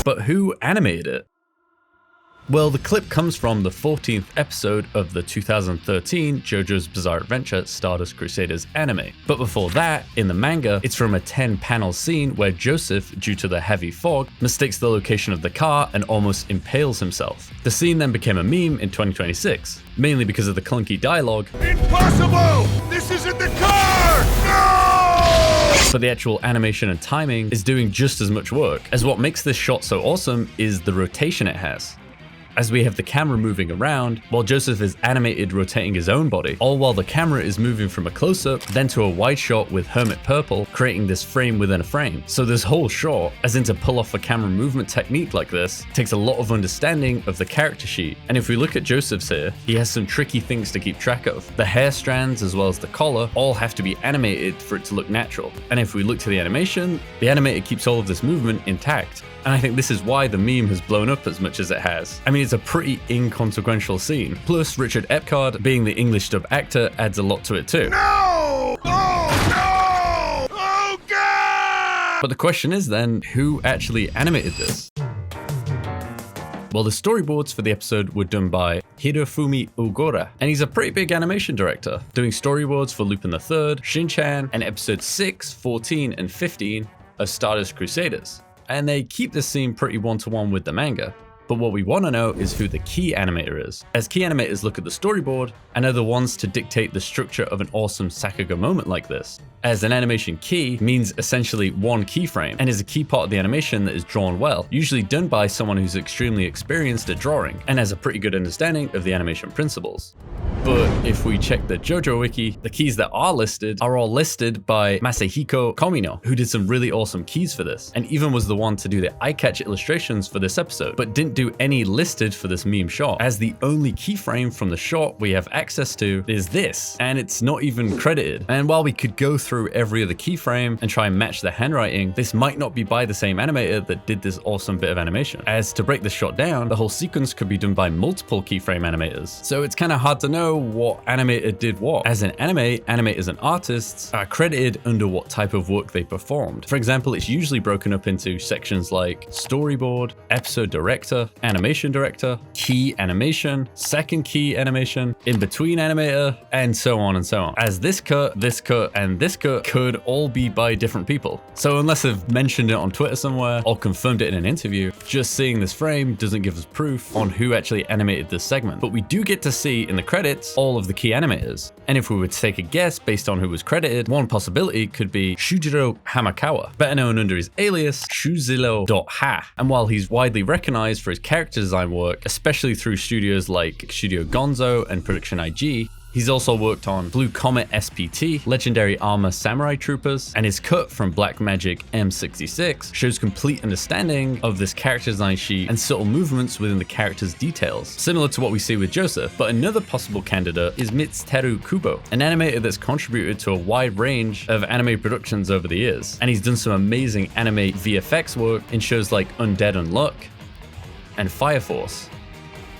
But who animated it? Well, the clip comes from the 14th episode of the 2013 JoJo's Bizarre Adventure Stardust Crusaders anime. But before that, in the manga, it's from a 10-panel scene where Joseph, due to the heavy fog, mistakes the location of the car and almost impales himself. The scene then became a meme in 2026, mainly because of the clunky dialogue. Impossible! This isn't the car! No! But the actual animation and timing is doing just as much work, as what makes this shot so awesome is the rotation it has. As we have the camera moving around, while Joseph is animated rotating his own body, all while the camera is moving from a close-up, then to a wide shot with Hermit Purple, creating this frame within a frame. So this whole shot, as in to pull off a camera movement technique like this, takes a lot of understanding of the character sheet. And if we look at Joseph's here, he has some tricky things to keep track of. The hair strands as well as the collar all have to be animated for it to look natural. And if we look to the animation, the animator keeps all of this movement intact. And I think this is why the meme has blown up as much as it has. I mean, it's a pretty inconsequential scene. Plus, Richard Epcard, being the English dub actor, adds a lot to it too. No! Oh, no! Oh, God! But the question is then, who actually animated this? Well, the storyboards for the episode were done by Hirofumi Ogura, and he's a pretty big animation director, doing storyboards for Lupin the Third, Shin-chan, and episodes 6, 14, and 15 of Stardust Crusaders. And they keep this scene pretty one-to-one with the manga. But what we want to know is who the key animator is, as key animators look at the storyboard and are the ones to dictate the structure of an awesome Sakuga moment like this, as an animation key means essentially one keyframe and is a key part of the animation that is drawn well, usually done by someone who's extremely experienced at drawing and has a pretty good understanding of the animation principles. But if we check the JoJo wiki, the keys that are all listed by Masahiko Komino, who did some really awesome keys for this, and even was the one to do the eye-catch illustrations for this episode, but didn't do any listed for this meme shot, as the only keyframe from the shot we have access to is this, and it's not even credited. And while we could go through every other keyframe and try and match the handwriting, this might not be by the same animator that did this awesome bit of animation, as to break the shot down, the whole sequence could be done by multiple keyframe animators. So it's kind of hard to know what animator did what. As in anime, animators and artists are credited under what type of work they performed. For example, it's usually broken up into sections like storyboard, episode director, animation director, key animation, second key animation, in between animator, and so on and so on. As this cut, and this cut could all be by different people. So unless I've mentioned it on Twitter somewhere or confirmed it in an interview, just seeing this frame doesn't give us proof on who actually animated this segment. But we do get to see in the credits all of the key animators. And if we were to take a guess based on who was credited, one possibility could be Shujiro Hamakawa, better known under his alias Shuzilo.ha. And while he's widely recognized for his character design work, especially through studios like Studio Gonzo and Production IG, he's also worked on Blue Comet SPT, Legendary Armor Samurai Troopers, and his cut from Black Magic M66 shows complete understanding of this character design sheet and subtle movements within the character's details, similar to what we see with Joseph. But another possible candidate is Mitsuteru Kubo, an animator that's contributed to a wide range of anime productions over the years, and he's done some amazing anime VFX work in shows like Undead Unluck and Fire Force.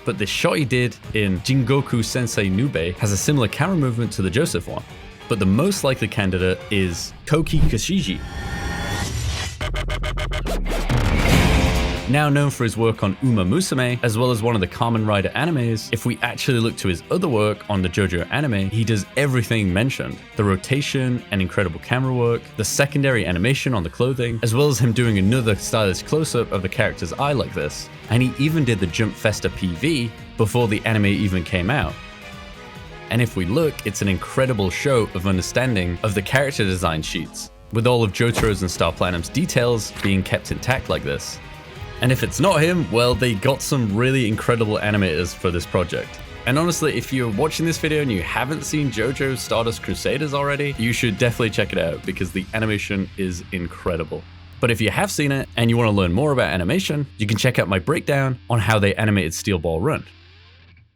But the shot he did in Jingoku Sensei Nube has a similar camera movement to the Joseph one. But the most likely candidate is Koki Kashiji. Now known for his work on Uma Musume, as well as one of the Kamen Rider animes, if we actually look to his other work on the JoJo anime, he does everything mentioned. The rotation and incredible camera work, the secondary animation on the clothing, as well as him doing another stylish close-up of the character's eye like this. And he even did the Jump Festa PV before the anime even came out. And if we look, it's an incredible show of understanding of the character design sheets, with all of Jotaro's and Star Platinum's details being kept intact like this. And if it's not him, well, they got some really incredible animators for this project. And honestly, if you're watching this video and you haven't seen JoJo Stardust Crusaders already, you should definitely check it out because the animation is incredible. But if you have seen it and you want to learn more about animation, you can check out my breakdown on how they animated Steel Ball Run.